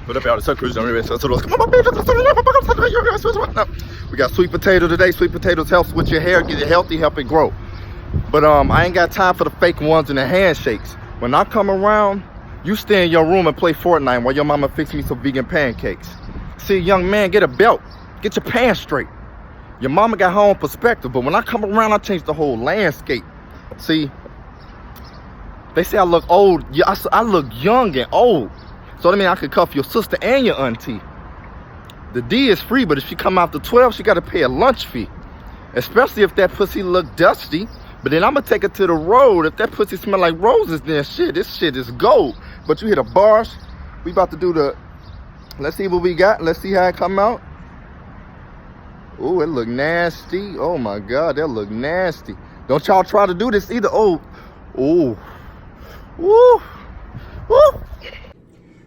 What up, y'all? It's Cruse. We got sweet potato today. Sweet potatoes helps with your hair, get it healthy, help it grow. But I ain't got time for the fake ones and the handshakes. When I come around, you stay in your room and play Fortnite while your mama fix me some vegan pancakes. See, young man, get a belt. Get your pants straight. Your mama got her own perspective, but when I come around, I change the whole landscape. See, they say I look old. Yeah, I look young and old. So that means I could cuff your sister and your auntie. The D is free, but if she come after 12, she got to pay a lunch fee. Especially if that pussy look dusty. But then I'm going to take her to the road. If that pussy smell like roses, then shit, this shit is gold. But you hit a bars. We about to do the, let's see what we got. Let's see how it come out. Oh, it look nasty. Oh my God, that look nasty. Don't y'all try to do this either. Oh, woo.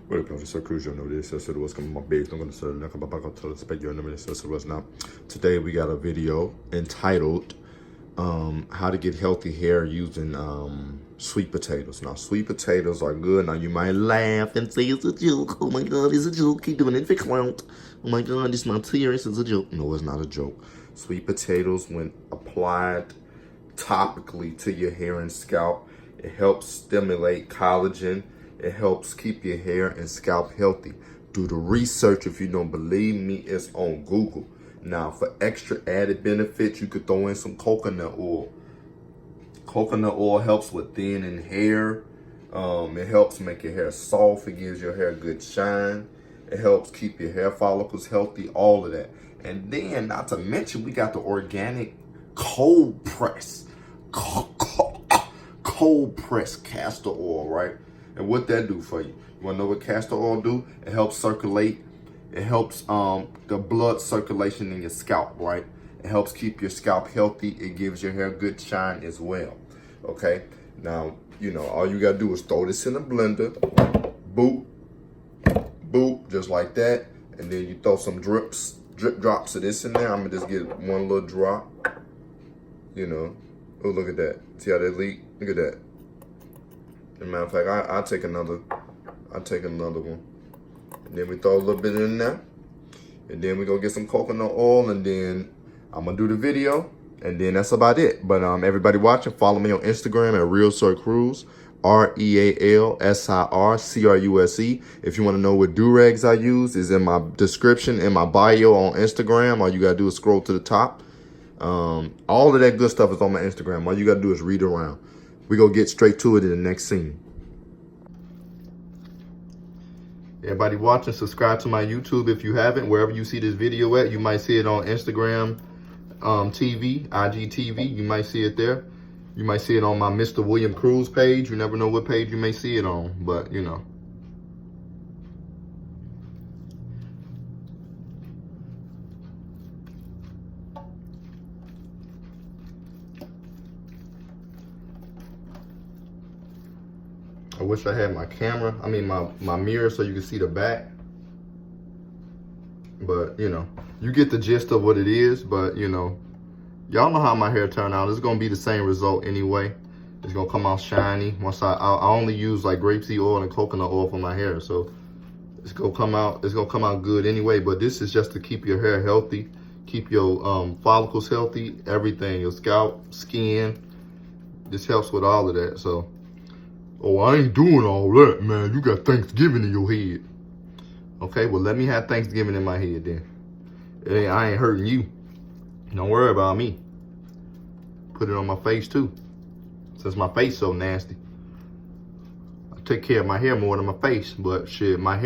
What up, Professor Cruse? You know this. I said what's coming my base. I'm gonna say like about to expect you in a minute. So what's now? Today we got a video entitled "How to Get Healthy Hair Using Sweet Potatoes." Now, sweet potatoes are good. Now you might laugh and say it's a joke. Oh my God, it's a joke. Keep doing it for clout. Oh my God, it's not serious. It's a joke. No, it's not a joke. Sweet potatoes, when applied topically to your hair and scalp, it helps stimulate collagen. It helps keep your hair and scalp healthy. Do the research. If you don't believe me, it's on Google. Now, for extra added benefits, you could throw in some coconut oil. Coconut oil helps with thinning hair. It helps make your hair soft. It gives your hair good shine. It helps keep your hair follicles healthy, all of that. And then, not to mention, we got the organic cold press. Cold press castor oil, right? And what that do for you? You wanna know what castor oil do? It helps circulate. It helps the blood circulation in your scalp, right? It helps keep your scalp healthy. It gives your hair good shine as well. Okay. Now, you know, all you gotta do is throw this in a blender. Boop, boop, just like that. And then you throw some drip drops of this in there. I'm gonna just get one little drop. You know. Oh, look at that. See how that leak? Look at that. As a matter of fact, I'll take another one. And then we throw a little bit in there. And then we go get some coconut oil, and then I'm gonna do the video, and then that's about it. But everybody watching, follow me on Instagram at RealSirCruse, RealSirCruse. If you want to know what do-rags I use, is in my description, in my bio on Instagram. All you gotta do is scroll to the top. All of that good stuff is on my Instagram. All you gotta do is read around. We gonna get straight to it in the next scene. Everybody watching, subscribe to my YouTube if you haven't. Wherever you see this video at, you might see it on Instagram TV, IGTV. You might see it there. You might see it on my Mr. William Cruse page. You never know what page you may see it on, but you know. I wish I had my camera, my mirror, so you can see the back. But, you know, you get the gist of what it is. But, you know, y'all know how my hair turned out. It's going to be the same result anyway. It's going to come out shiny. Once I only use like grapeseed oil and coconut oil for my hair. So it's going to come out good anyway. But this is just to keep your hair healthy. Keep your follicles healthy. Everything. Your scalp, skin. This helps with all of that. So. Oh, I ain't doing all that, man. You got Thanksgiving in your head. Okay, well, let me have Thanksgiving in my head then. I ain't hurting you. Don't worry about me. Put it on my face, too. Since my face so nasty. I take care of my hair more than my face. But, shit, my hair.